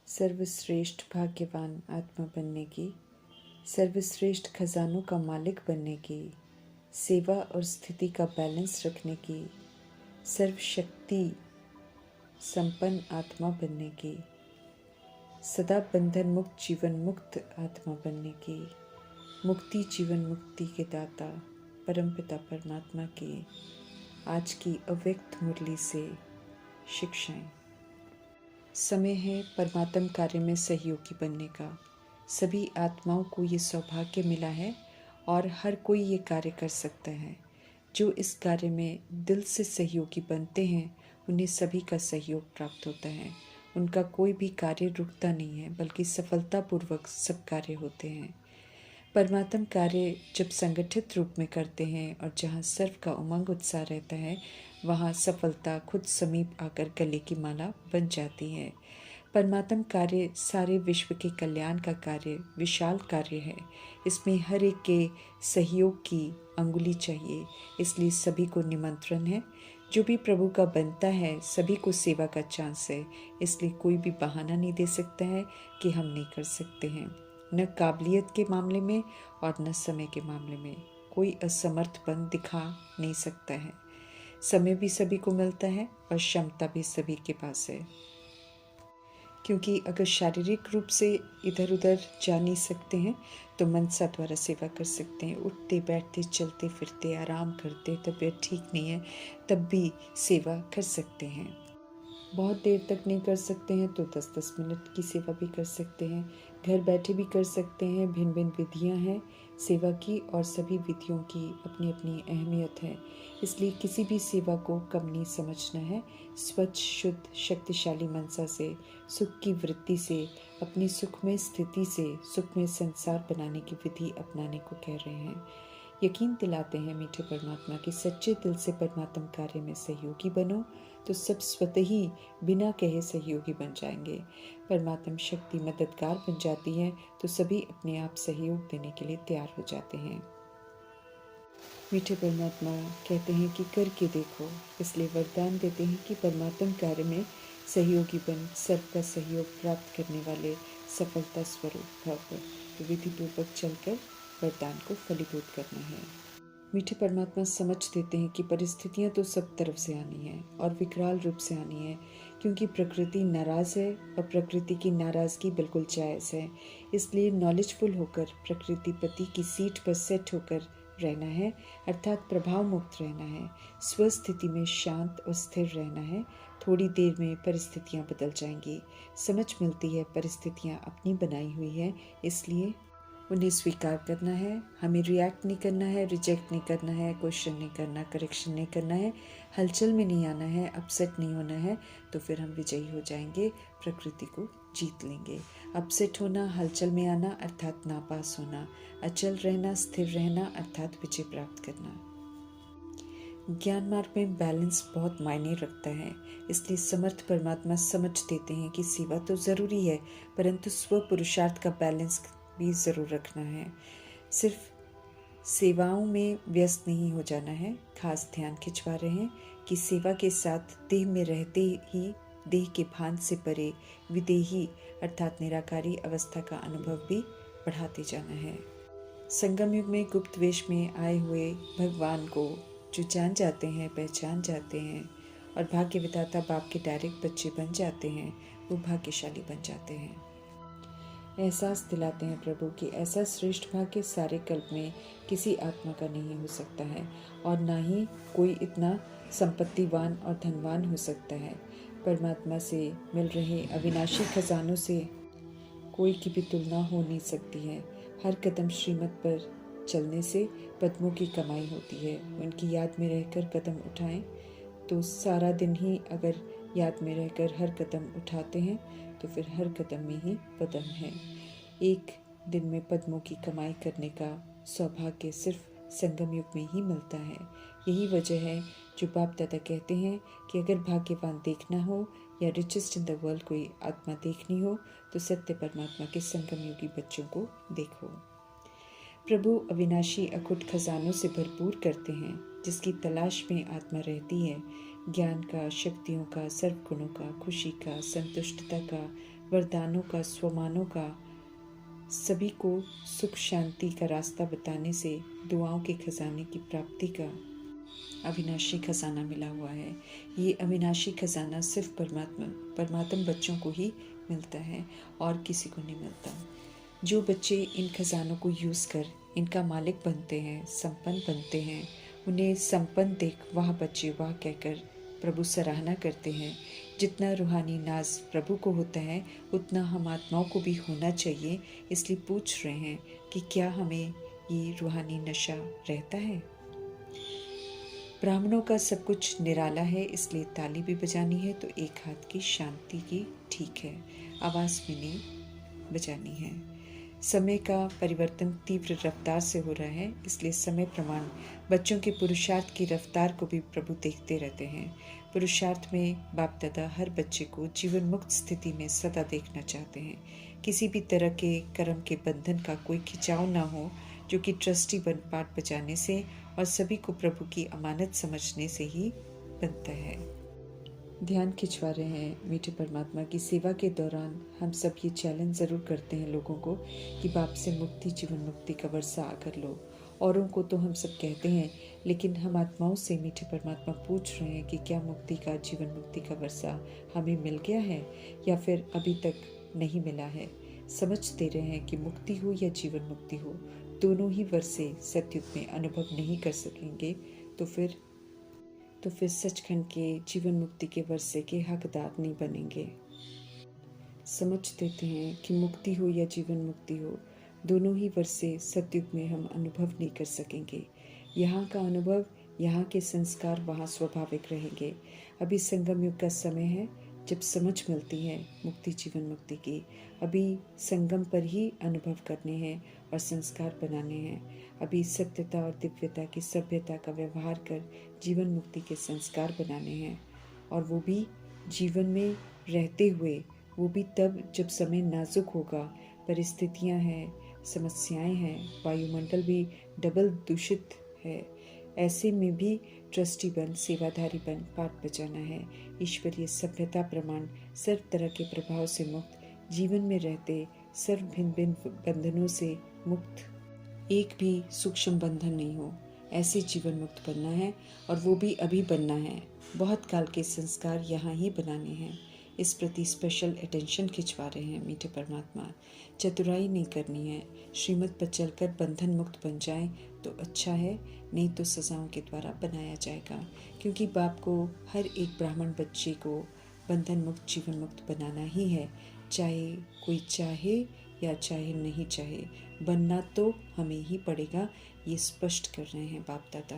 सर्वश्रेष्ठ भाग्यवान आत्मा बनने की, सर्वश्रेष्ठ खजानों का मालिक बनने की, सेवा और स्थिति का बैलेंस रखने की, सर्वशक्ति संपन्न आत्मा बनने की, सदा बंधन मुक्त जीवन मुक्त आत्मा बनने की, मुक्ति जीवन मुक्ति के दाता परमपिता परमात्मा की आज की अव्यक्त मुरली से शिक्षाएं। समय है परमात्म कार्य में सहयोगी बनने का। सभी आत्माओं को ये सौभाग्य मिला है और हर कोई ये कार्य कर सकता है। जो इस कार्य में दिल से सहयोगी बनते हैं उन्हें सभी का सहयोग प्राप्त होता है। उनका कोई भी कार्य रुकता नहीं है, बल्कि सफलतापूर्वक सब कार्य होते हैं। परमात्म कार्य जब संगठित रूप में करते हैं और जहाँ सर्व का उमंग उत्साह रहता है, वहाँ सफलता खुद समीप आकर गले की माला बन जाती है। परमात्म कार्य सारे विश्व के कल्याण का कार्य विशाल कार्य है। इसमें हर एक के सहयोग की अंगुली चाहिए, इसलिए सभी को निमंत्रण है। जो भी प्रभु का बनता है सभी को सेवा का चांस है, इसलिए कोई भी बहाना नहीं दे सकता है कि हम नहीं कर सकते हैं। न काबिलियत के मामले में और न समय के मामले में कोई असमर्थपन दिखा नहीं सकता है। समय भी सभी को मिलता है और क्षमता भी सभी के पास है। क्योंकि अगर शारीरिक रूप से इधर उधर जा नहीं सकते हैं तो मनसा द्वारा सेवा कर सकते हैं। उठते बैठते चलते फिरते आराम करते, तबीयत ठीक नहीं है तब भी सेवा कर सकते हैं। बहुत देर तक नहीं कर सकते हैं तो 10-10 मिनट की सेवा भी कर सकते हैं। घर बैठे भी कर सकते हैं। भिन्न भिन्न विधियां हैं सेवा की और सभी विधियों की अपनी अपनी अहमियत है, इसलिए किसी भी सेवा को कम नहीं समझना है। स्वच्छ शुद्ध शक्तिशाली मनसा से, सुख की वृत्ति से, अपनी सुखमय स्थिति से सुखमय संसार बनाने की विधि अपनाने को कह रहे हैं। यकीन दिलाते हैं मीठे परमात्मा की सच्चे दिल से परमात्म कार्य में सहयोगी बनो तो सब स्वतः ही बिना कहे सहयोगी बन जाएंगे। परमात्म शक्ति मददगार बन जाती है तो सभी अपने आप सहयोग देने के लिए तैयार हो जाते हैं। मीठे परमात्मा कहते हैं कि करके देखो, इसलिए वरदान देते हैं कि परमात्म कार्य में सहयोगी बन सबका सहयोग प्राप्त करने वाले सफलता स्वरूप भव। तो विधि पूर्वक चलकर वरदान को फलीभूत करना है। मीठे परमात्मा समझ देते हैं कि परिस्थितियां तो सब तरफ से आनी है और विकराल रूप से आनी है, क्योंकि प्रकृति नाराज है और प्रकृति की नाराजगी बिल्कुल जायज़ है। इसलिए नॉलेजफुल होकर प्रकृति पति की सीट पर सेट होकर रहना है, अर्थात प्रभाव मुक्त रहना है। स्वस्थिति में शांत और स्थिर रहना है। थोड़ी देर में परिस्थितियां बदल जाएंगी। समझ मिलती है परिस्थितियां अपनी बनाई हुई है, इसलिए उन्हें स्वीकार करना है। हमें रिएक्ट नहीं करना है, रिजेक्ट नहीं करना है, क्वेश्चन नहीं करना, करेक्शन नहीं करना है, हलचल में नहीं आना है, अपसेट नहीं होना है, तो फिर हम विजयी हो जाएंगे, प्रकृति को जीत लेंगे। अपसेट होना, हलचल में आना अर्थात नापास होना, अचल रहना, स्थिर रहना अर्थात विजय प्राप्त करना। ज्ञान मार्ग में बैलेंस बहुत मायने रखता है, इसलिए समर्थ परमात्मा समझ देते हैं कि सेवा तो ज़रूरी है, परंतु स्व पुरुषार्थ का बैलेंस भी ज़रूर रखना है। सिर्फ सेवाओं में व्यस्त नहीं हो जाना है। खास ध्यान खिंचवा रहे हैं कि सेवा के साथ देह में रहते ही देह के भान से परे विदेही अर्थात निराकारी अवस्था का अनुभव भी बढ़ाते जाना है। संगम युग में गुप्त वेश में आए हुए भगवान को जो जान जाते हैं, पहचान जाते हैं और भाग्य विधाता बाप के डायरेक्ट बच्चे बन जाते हैं, वो भाग्यशाली बन जाते हैं। एहसास दिलाते हैं प्रभु कि ऐसा श्रेष्ठ भाग्य सारे कल्प में किसी आत्मा का नहीं हो सकता है और ना ही कोई इतना संपत्तिवान और धनवान हो सकता है। परमात्मा से मिल रहे अविनाशी खजानों से कोई की भी तुलना हो नहीं सकती है। हर कदम श्रीमत पर चलने से पद्मों की कमाई होती है। उनकी याद में रहकर कदम उठाएं तो सारा दिन ही अगर याद में रहकर हर कदम उठाते हैं तो फिर हर कदम में ही पद्म है। एक दिन में पद्मों की कमाई करने का सौभाग्य सिर्फ संगम युग में ही मिलता है। यही वजह है जो बाप दादा कहते हैं कि अगर भाग्यवान देखना हो या रिचेस्ट इन द वर्ल्ड कोई आत्मा देखनी हो तो सत्य परमात्मा के संगम युगी बच्चों को देखो। प्रभु अविनाशी अखुट खजानों से भरपूर करते हैं, जिसकी तलाश में आत्मा रहती है। ज्ञान का, शक्तियों का, सर्व गुणों का, खुशी का, संतुष्टता का, वरदानों का, स्वमानों का, सभी को सुख शांति का रास्ता बताने से दुआओं के खजाने की प्राप्ति का अविनाशी खजाना मिला हुआ है। ये अविनाशी खजाना सिर्फ परमात्म बच्चों को ही मिलता है और किसी को नहीं मिलता। जो बच्चे इन खजानों को यूज़ कर इनका मालिक बनते हैं, संपन्न बनते हैं, उन्हें संपन्न देख वाह बच्चे वाह कहकर प्रभु सराहना करते हैं। जितना रूहानी नाज प्रभु को होता है उतना हम आत्माओं को भी होना चाहिए। इसलिए पूछ रहे हैं कि क्या हमें ये रूहानी नशा रहता है। ब्राह्मणों का सब कुछ निराला है, इसलिए ताली भी बजानी है तो एक हाथ की शांति की ठीक है, आवाज़ भी नहीं बजानी है। समय का परिवर्तन तीव्र रफ्तार से हो रहा है, इसलिए समय प्रमाण बच्चों के पुरुषार्थ की रफ्तार को भी प्रभु देखते रहते हैं। पुरुषार्थ में बाप दादा हर बच्चे को जीवन मुक्त स्थिति में सदा देखना चाहते हैं। किसी भी तरह के कर्म के बंधन का कोई खिंचाव ना हो, जो कि ट्रस्टी बन पाठ बजाने से और सभी को प्रभु की अमानत समझने से ही बनता है। ध्यान खिंचवा रहे हैं मीठे परमात्मा की सेवा के दौरान हम सब ये चैलेंज ज़रूर करते हैं लोगों को कि बाप से मुक्ति, जीवन मुक्ति का वर्षा आकर लो। औरों को तो हम सब कहते हैं, लेकिन हम आत्माओं से मीठे परमात्मा पूछ रहे हैं कि क्या मुक्ति का, जीवन मुक्ति का वर्षा हमें मिल गया है या फिर अभी तक नहीं मिला है। समझ दे रहे हैं कि मुक्ति हो या जीवन मुक्ति हो, दोनों ही वर्षे सतयुग में अनुभव नहीं कर सकेंगे तो फिर सचखंड के जीवन मुक्ति के वर्षे के हकदार नहीं बनेंगे। समझ देते हैं कि मुक्ति हो या जीवन मुक्ति हो, दोनों ही वर्षे सतयुग में हम अनुभव नहीं कर सकेंगे। यहाँ का अनुभव, यहाँ के संस्कार वहाँ स्वाभाविक रहेंगे। अभी संगम युग का समय है जब समझ मिलती है मुक्ति, जीवन मुक्ति की। अभी संगम पर ही अनुभव करने हैं और संस्कार बनाने हैं। अभी सत्यता और दिव्यता की सभ्यता का व्यवहार कर जीवन मुक्ति के संस्कार बनाने हैं, और वो भी जीवन में रहते हुए, वो भी तब जब समय नाजुक होगा, परिस्थितियां हैं, समस्याएं हैं, वायुमंडल भी डबल दूषित है। ऐसे में भी ट्रस्टी बन, सेवाधारी बन पाठ बजाना है। ईश्वरीय सभ्यता प्रमाण सर्व तरह के प्रभाव से मुक्त, जीवन में रहते सर्व भिन्न भिन्न बंधनों से मुक्त, एक भी सूक्ष्म बंधन नहीं हो, ऐसे जीवन मुक्त बनना है। और वो भी अभी बनना है। बहुत काल के संस्कार यहाँ ही बनाने हैं। इस प्रति स्पेशल अटेंशन खिंचवा रहे हैं मीठे परमात्मा। चतुराई नहीं करनी है, श्रीमत पर चलकर बंधन मुक्त बन जाए तो अच्छा है, नहीं तो सजाओं के द्वारा बनाया जाएगा। क्योंकि बाप को हर एक ब्राह्मण बच्चे को बंधन मुक्त, जीवन मुक्त बनाना ही है, चाहे कोई चाहे या चाहे नहीं चाहे, बनना तो हमें ही पड़ेगा। ये स्पष्ट कर रहे हैं बाप दादा,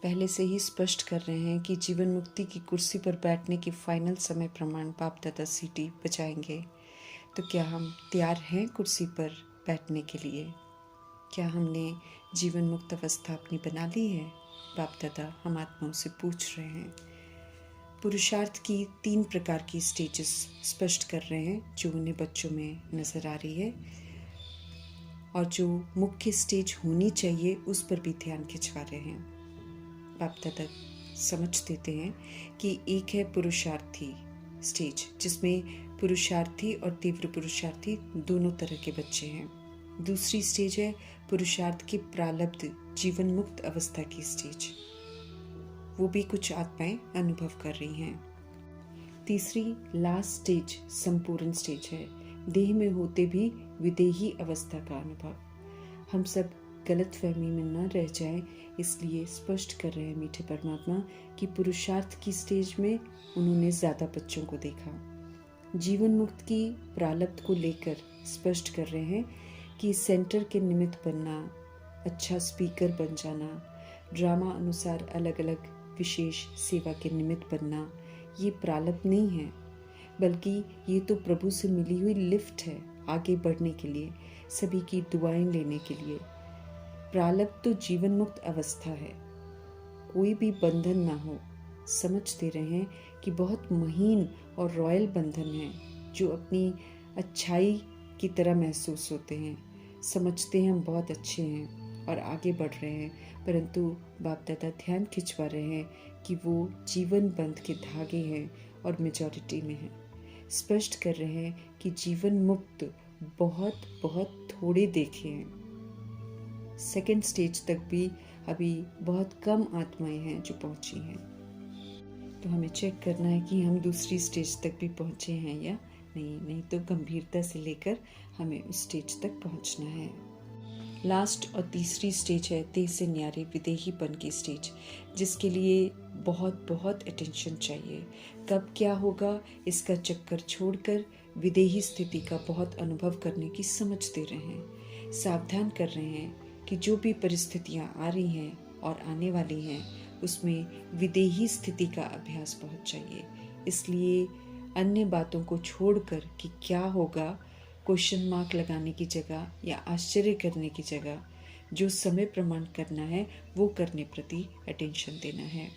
पहले से ही स्पष्ट कर रहे हैं कि जीवन मुक्ति की कुर्सी पर बैठने की फाइनल समय प्रमाण बाप दादा सीटी बजाएंगे। तो क्या हम तैयार हैं कुर्सी पर बैठने के लिए? क्या हमने जीवन मुक्त अवस्था अपनी बना ली है? बाप दादा हम आत्माओं से पूछ रहे हैं। पुरुषार्थ की 3 प्रकार की स्टेजेस स्पष्ट कर रहे हैं जो उन्हें बच्चों में नज़र आ रही है, और जो मुख्य स्टेज होनी चाहिए उस पर भी ध्यान खिंचवा रहे हैं। बाप दादा समझ देते हैं कि एक है पुरुषार्थी स्टेज, जिसमें पुरुषार्थी और तीव्र पुरुषार्थी दोनों तरह के बच्चे हैं। दूसरी स्टेज है पुरुषार्थ की प्रारब्ध जीवन मुक्त अवस्था की स्टेज, वो भी कुछ आत्माएं अनुभव कर रही हैं। तीसरी लास्ट स्टेज संपूर्ण स्टेज है, देह में होते भी विदेही अवस्था का अनुभव। हम सब गलत फहमी में न रह जाएं, इसलिए स्पष्ट कर रहे हैं मीठे परमात्मा कि पुरुषार्थ की स्टेज में उन्होंने ज़्यादा बच्चों को देखा। जीवन मुक्त की प्रारब्ध को लेकर स्पष्ट कर रहे हैं कि सेंटर के निमित्त बनना, अच्छा स्पीकर बन जाना, ड्रामा अनुसार अलग अलग विशेष सेवा के निमित्त बनना, ये प्रारब्ध नहीं है, बल्कि ये तो प्रभु से मिली हुई लिफ्ट है आगे बढ़ने के लिए, सभी की दुआएं लेने के लिए। प्रारब्ध तो जीवन मुक्त अवस्था है, कोई भी बंधन ना हो। समझ दे रहे हैं कि बहुत महीन और रॉयल बंधन है जो अपनी अच्छाई की तरह महसूस होते हैं। समझते हैं हम बहुत अच्छे हैं और आगे बढ़ रहे हैं, परंतु बाप दादा ध्यान खिंचवा रहे हैं कि वो जीवन बंध के धागे हैं और मेजॉरिटी में हैं। स्पष्ट कर रहे हैं कि जीवन मुक्त बहुत बहुत थोड़े देखे हैं। सेकंड स्टेज तक भी अभी बहुत कम आत्माएं हैं जो पहुंची हैं। तो हमें चेक करना है कि हम दूसरी स्टेज तक भी पहुंचे हैं या नहीं तो गंभीरता से लेकर हमें उस स्टेज तक पहुंचना है। लास्ट और तीसरी स्टेज है देह से न्यारे विदेहीपन की स्टेज, जिसके लिए बहुत बहुत अटेंशन चाहिए। कब क्या होगा इसका चक्कर छोड़कर विदेही स्थिति का बहुत अनुभव करने की समझ दे रहे हैं। सावधान कर रहे हैं कि जो भी परिस्थितियां आ रही हैं और आने वाली हैं उसमें विदेही स्थिति का अभ्यास बहुत चाहिए। इसलिए अन्य बातों को छोड़कर कि क्या होगा क्वेश्चन मार्क लगाने की जगह या आश्चर्य करने की जगह जो समय प्रमाण करना है वो करने प्रति अटेंशन देना है।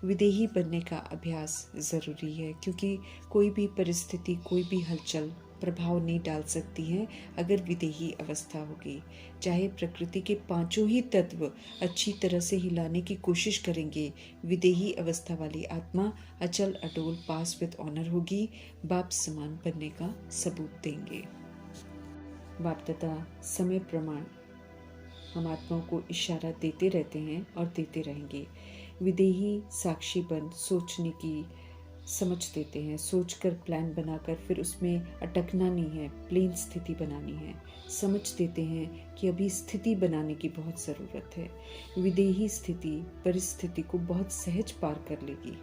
विदेही बनने का अभ्यास ज़रूरी है, क्योंकि कोई भी परिस्थिति कोई भी हलचल प्रभाव नहीं डाल सकती है अगर विदेही अवस्था होगी। चाहे प्रकृति के पांचों ही तत्व अच्छी तरह से हिलाने की कोशिश करेंगे, विदेही अवस्था वाली आत्मा अचल अटोल पास विद ऑनर होगी, बाप समान बनने का सबूत देंगे। बाप तथा समय प्रमाण हम आत्माओं को इशारा देते रहते हैं और देते रहेंगे। विदेही साक्षी बन सोचने की समझ देते हैं, सोचकर प्लान बनाकर फिर उसमें अटकना नहीं है, प्लेन स्थिति बनानी है। समझ देते हैं कि अभी स्थिति बनाने की बहुत ज़रूरत है। विदेही स्थिति परिस्थिति को बहुत सहज पार कर लेगी,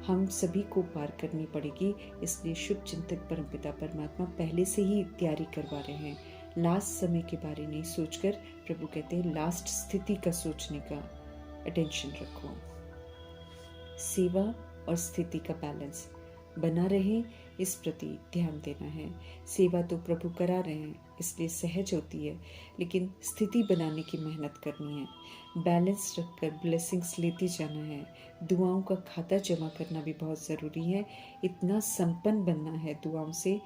हम सभी को पार करनी पड़ेगी। इसलिए शुभ चिंतक परमपिता परमात्मा पहले से ही तैयारी करवा रहे हैं। लास्ट समय के बारे नहीं सोचकर प्रभु कहते हैं लास्ट स्थिति का सोचने का अटेंशन रखो। सेवा और स्थिति का बैलेंस बना रहे, इस प्रति ध्यान देना है। सेवा तो प्रभु करा रहे हैं इसलिए सहज होती है, लेकिन स्थिति बनाने की मेहनत करनी है। बैलेंस रखकर ब्लेसिंग्स लेते जाना है। दुआओं का खाता जमा करना भी बहुत ज़रूरी है। इतना संपन्न बनना है दुआओं से,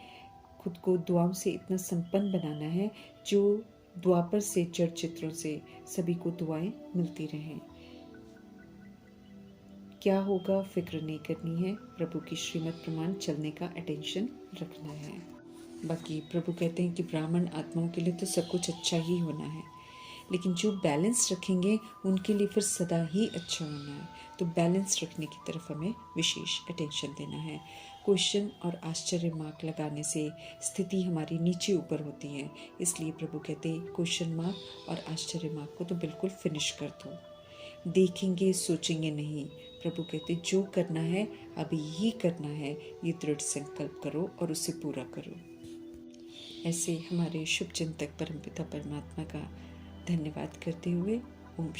खुद को दुआओं से इतना संपन्न बनाना है जो द्वापर से जड़ चित्रों से सभी को दुआएं मिलती रहें। क्या होगा फिक्र नहीं करनी है, प्रभु की श्रीमत प्रमाण चलने का अटेंशन रखना है। बाकी प्रभु कहते हैं कि ब्राह्मण आत्माओं के लिए तो सब कुछ अच्छा ही होना है, लेकिन जो बैलेंस रखेंगे उनके लिए फिर सदा ही अच्छा होना है। तो बैलेंस रखने की तरफ हमें विशेष अटेंशन देना है। क्वेश्चन और आश्चर्य मार्क लगाने से स्थिति हमारी नीचे ऊपर होती है, इसलिए प्रभु कहते हैं क्वेश्चन मार्क और आश्चर्य मार्क को तो बिल्कुल फिनिश कर दो। देखेंगे सोचेंगे नहीं, प्रभु कहते जो करना है अभी ही करना है, ये दृढ़ संकल्प करो और उसे पूरा करो। ऐसे हमारे शुभ चिंतक परमपिता परमात्मा का धन्यवाद करते हुए ओम